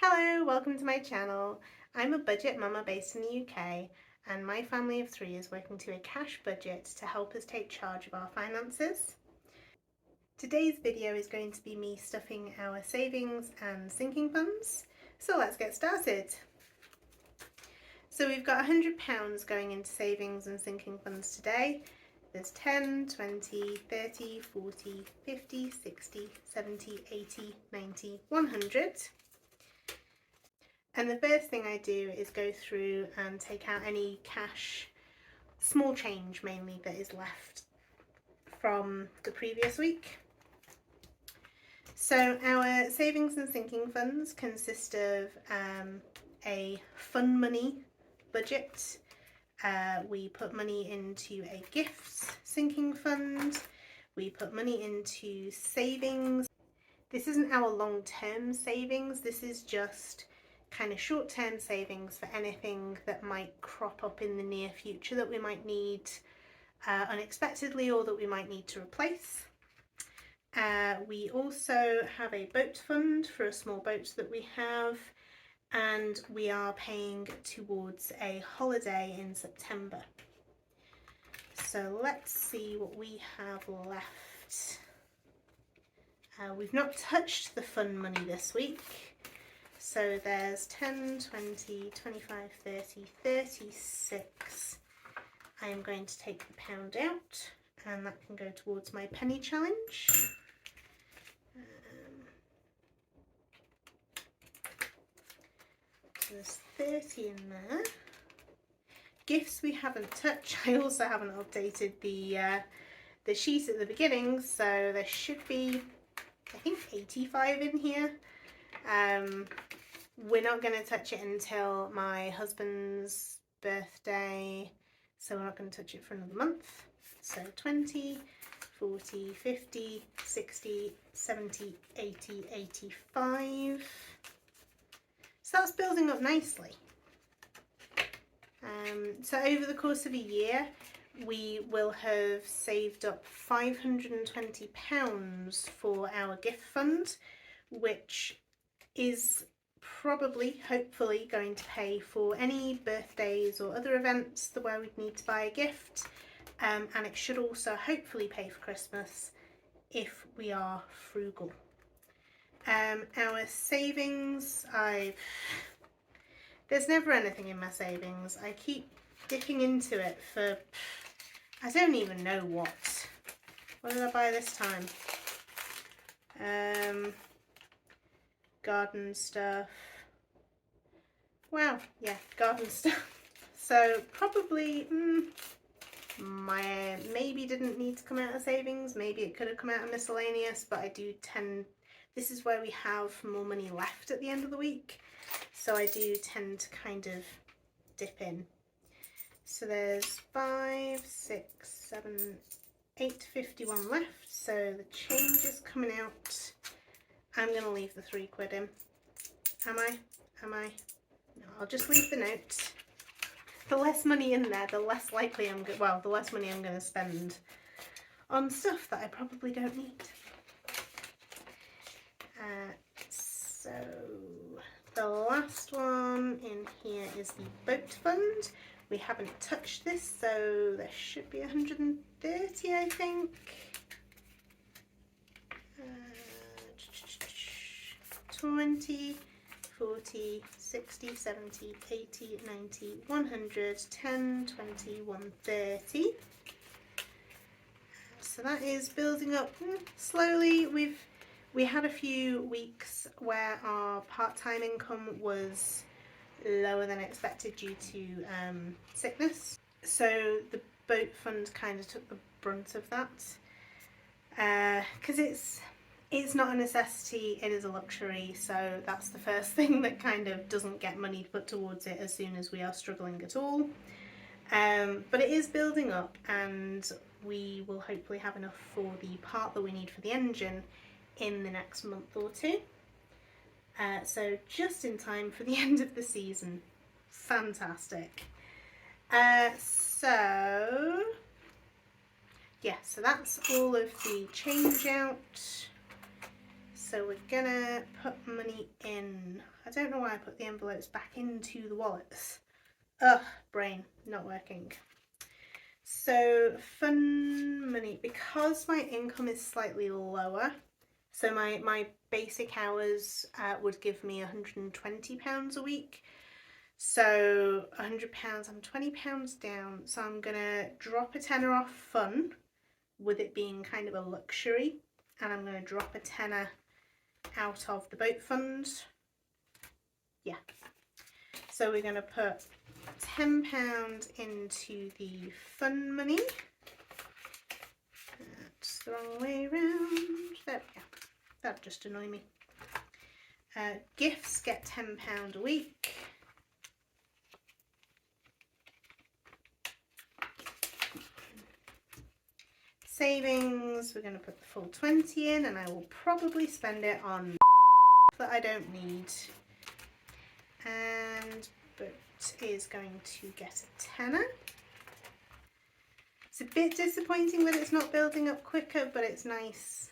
Hello, welcome to my channel. I'm a budget mama based in the UK, and my family of three is working to a cash budget to help us take charge of our finances. Today's video is going to be me stuffing our savings and sinking funds, so let's get started. So we've got £100 going into savings and sinking funds today. There's 10, 20, 30, 40, 50, 60, 70, 80, 90, 100. And the first thing I do is go through and take out any cash, small change mainly, that is left from the previous week. So our savings and sinking funds consist of a fun money budget. We put money into a gifts sinking fund. We put money into savings. This isn't our long-term savings, this is just kind of short-term savings for anything that might crop up in the near future that we might need unexpectedly, or that we might need to replace. We also have a boat fund for a small boat that we have, and we are paying towards a holiday in September. So let's see what we have left. We've not touched the fun money this week. So there's 10, 20, 25, 30, 36. I'm going to take the pound out, and that can go towards my penny challenge. So there's 30 in there. Gifts we haven't touched. I also haven't updated the sheet at the beginning, so there should be, I think, 85 in here. We're not going to touch it until my husband's birthday, so we're not going to touch it for another month. So 20, 40, 50, 60, 70, 80, 85. So that's building up nicely. So over the course of a year, we will have saved up £520 for our gift fund, which is probably, hopefully, going to pay for any birthdays or other events where we'd need to buy a gift, and it should also hopefully pay for Christmas if we are frugal. Our savings, there's never anything in my savings. I keep dipping into it for, I don't even know what. What did I buy this time? Garden stuff. Wow, yeah, garden stuff. So probably, maybe didn't need to come out of savings. Maybe it could have come out of miscellaneous, but I do tend, this is where we have more money left at the end of the week. So I do tend to kind of dip in. So there's 5, 6, 7, 8, 51 left. So the change is coming out. I'm going to leave the £3 in. Am I? No, I'll just leave the note. The less money in there, the less likely the less money I'm going to spend on stuff that I probably don't need. So the last one in here is the boat fund. We haven't touched this, so there should be 130, I think. 20, 40, 60, 70, 80, 90, 100, 10, 20, 130. So that is building up slowly. We had a few weeks where our part-time income was lower than expected due to sickness. So the boat fund kind of took the brunt of that. Because it's not a necessity, it is a luxury, so that's the first thing that kind of doesn't get money put towards it as soon as we are struggling at all. But it is building up, and we will hopefully have enough for the part that we need for the engine in the next month or two. So just in time for the end of the season. Fantastic. So that's all of the change out. So we're gonna put money in. I don't know why I put the envelopes back into the wallets. Ugh, brain not working. So fun money, because my income is slightly lower, so my basic hours would give me £120 a week. So £100, I'm £20 down, so I'm gonna drop a tenner off fun, with it being kind of a luxury, and I'm gonna drop a tenner out of the boat fund. Yeah. So we're gonna put £10 into the fun money. That's the wrong way around. There we go. That'd just annoy me. Gifts get £10 a week. Savings, we're going to put the full 20 in, and I will probably spend it on that I don't need. And boat is going to get a tenner. It's a bit disappointing that it's not building up quicker, but it's nice.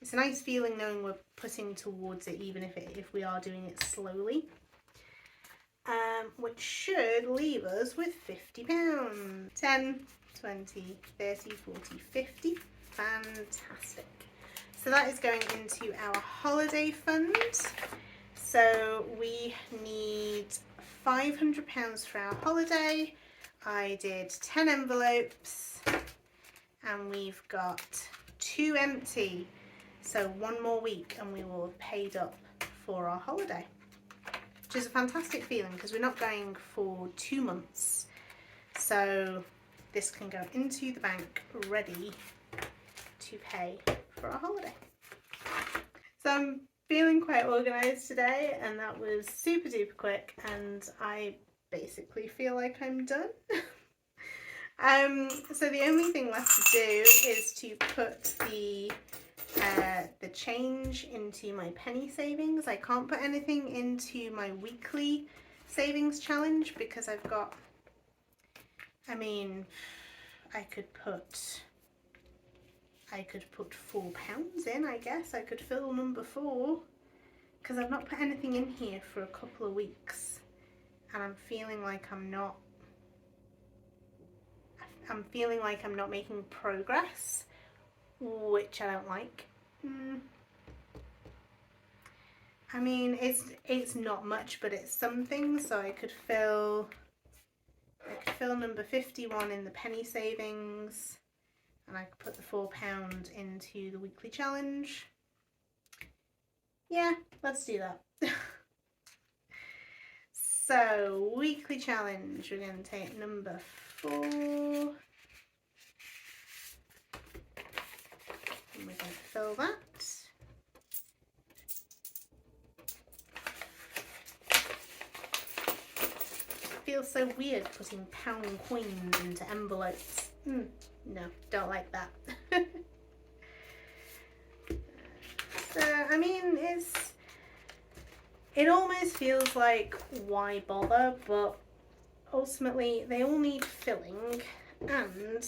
It's a nice feeling knowing we're putting towards it, even if we are doing it slowly. Which should leave us with £50. 10, 20, 30, 40, 50. Fantastic. So that is going into our holiday fund. So we need £500 for our holiday. I did 10 envelopes and we've got 2 empty. So 1 more week and we will have paid up for our holiday, which is a fantastic feeling because we're not going for 2 months. So this can go into the bank ready to pay for our holiday. So I'm feeling quite organised today, and that was super duper quick, and I basically feel like I'm done. So the only thing left to do is to put the change into my penny savings. I can't put anything into my weekly savings challenge because I've got, I mean, I could put £4 in, I guess. I could fill number 4 because I've not put anything in here for a couple of weeks, and I'm feeling like I'm not making progress, which I don't like. I mean, it's not much, but it's something. So I could fill number 51 in the penny savings, and I could put the £4 into the weekly challenge. Yeah, let's do that. So, weekly challenge, we're going to take number 4. And we're going to fill that. It feels so weird putting pound coins into envelopes. No, don't like that. So, I mean, it almost feels like, why bother, but ultimately they all need filling, and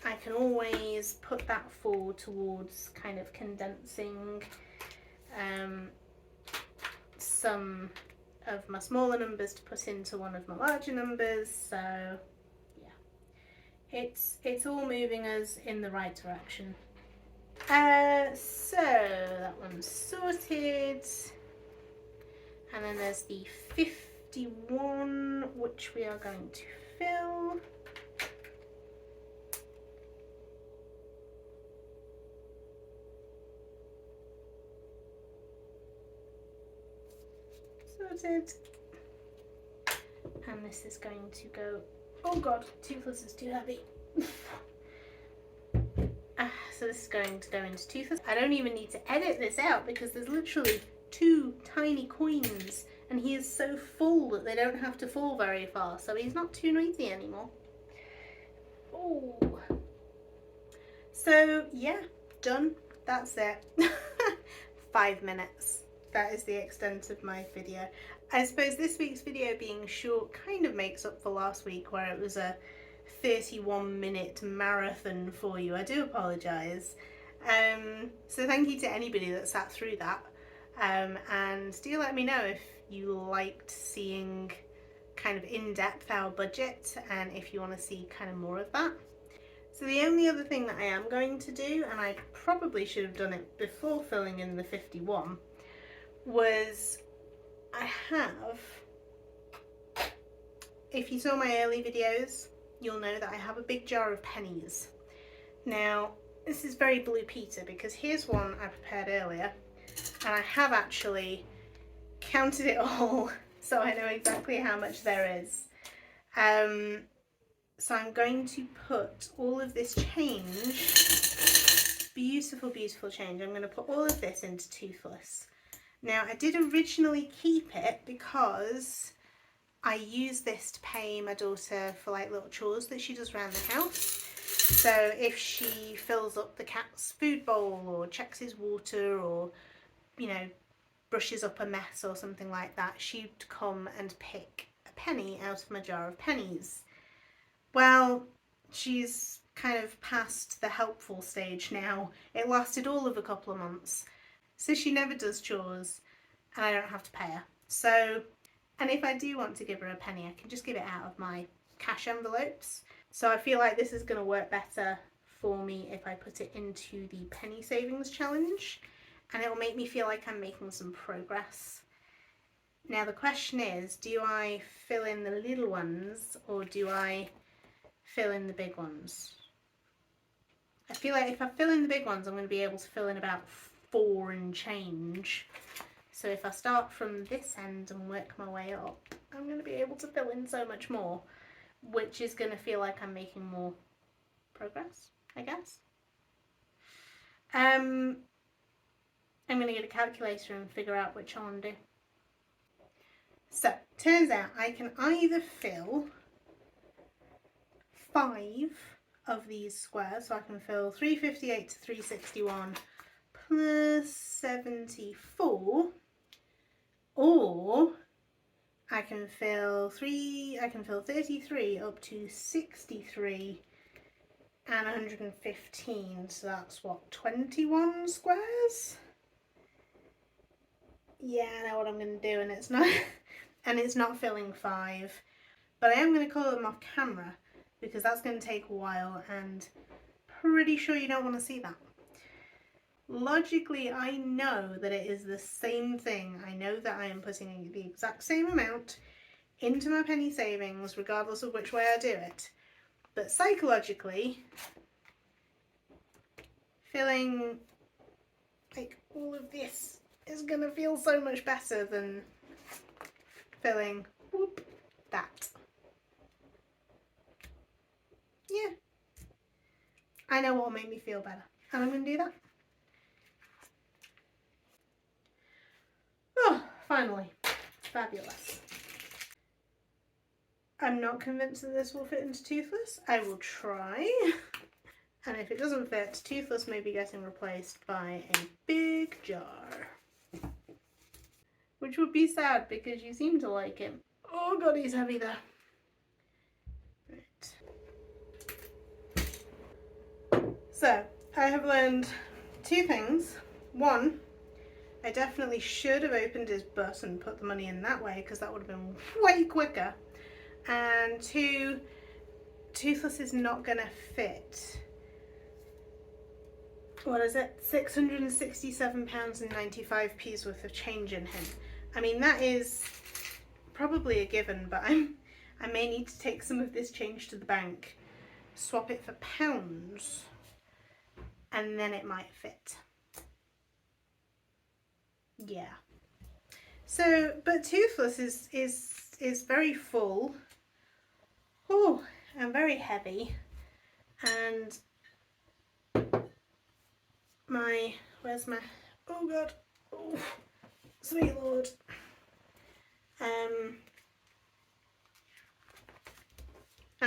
I can always put that forward towards kind of condensing some of my smaller numbers to put into one of my larger numbers. So yeah, it's all moving us in the right direction. So that one's sorted, and then there's the 51, which we are going to fill. Sorted. And this is going to go, oh god, Toothless is too heavy. So this is going to go into Toothless. I don't even need to edit this out because there's literally 2 tiny coins, and he is so full that they don't have to fall very far, so he's not too noisy anymore. Oh, so yeah, done. That's it. 5 minutes. That is the extent of my video. I suppose this week's video being short kind of makes up for last week, where it was a 31-minute marathon for you. I do apologise. So thank you to anybody that sat through that. And do let me know if you liked seeing kind of in-depth our budget and if you want to see kind of more of that. So the only other thing that I am going to do, and I probably should have done it before filling in the 51, was I have, if you saw my early videos, you'll know that I have a big jar of pennies. Now, this is very Blue Peter because here's one I prepared earlier, and I have actually counted it all so I know exactly how much there is. So I'm going to put all of this change, beautiful, beautiful change, I'm going to put all of this into Toothless. Now, I did originally keep it because I use this to pay my daughter for like little chores that she does around the house. So if she fills up the cat's food bowl or checks his water or, you know, brushes up a mess or something like that, she'd come and pick a penny out of my jar of pennies. Well, she's kind of past the helpful stage now. It lasted all of a couple of months. So she never does chores and I don't have to pay her. So, and if I do want to give her a penny, I can just give it out of my cash envelopes. So I feel like this is going to work better for me if I put it into the penny savings challenge, and it will make me feel like I'm making some progress. Now the question is, do I fill in the little ones or do I fill in the big ones? I feel like if I fill in the big ones, I'm going to be able to fill in about 4 and change. So if I start from this end and work my way up, I'm going to be able to fill in so much more, which is going to feel like I'm making more progress, I guess. I'm going to get a calculator and figure out which I want to do. So, turns out I can either fill 5 of these squares, so I can fill 358 to 361 plus 74, or I can fill 33 up to 63 and 115, so that's what, 21 squares? Yeah, I know what I'm going to do, and it's not and it's not filling 5, but I am going to call them off camera because that's going to take a while and pretty sure you don't want to see that. Logically, I know that it is the same thing. I know that I am putting the exact same amount into my penny savings regardless of which way I do it, but psychologically, filling like all of this is gonna feel so much better than filling whoop that. Yeah, I know what will make me feel better, and I'm gonna do that. Oh, finally, fabulous. I'm not convinced that this will fit into Toothless. I will try. And if it doesn't fit, Toothless may be getting replaced by a big jar. Which would be sad because you seem to like him. Oh god, he's heavy there. Right. So, I have learned 2 things. 1, I definitely should have opened his butt and put the money in that way because that would have been way quicker. And 2, Toothless is not going to fit, what is it, £667.95 worth of change in him. I mean, that is probably a given, but I may need to take some of this change to the bank, swap it for pounds, and then it might fit. Yeah. So, but Toothless is very full. Oh, and very heavy. And where's my, oh god, oh, sweet lord. And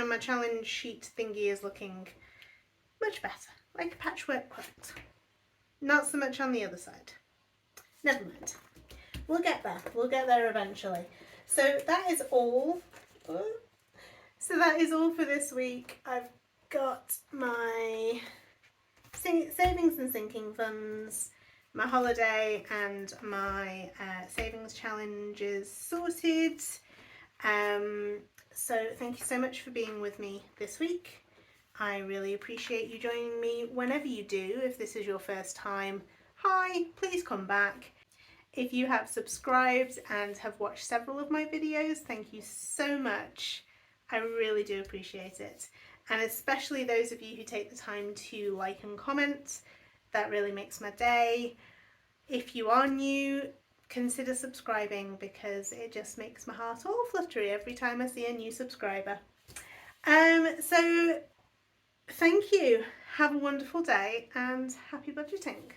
my challenge sheet thingy is looking much better, like a patchwork quilt. Not so much on the other side. Never mind. We'll get there eventually. So that is all. So that is all for this week. I've got my savings and sinking funds, my holiday and my savings challenges sorted. So thank you so much for being with me this week. I really appreciate you joining me whenever you do. If this is your first time, hi, please come back. If you have subscribed and have watched several of my videos, thank you so much. I really do appreciate it. And especially those of you who take the time to like and comment, that really makes my day. If you are new, consider subscribing because it just makes my heart all fluttery every time I see a new subscriber. So thank you. Have a wonderful day and happy budgeting.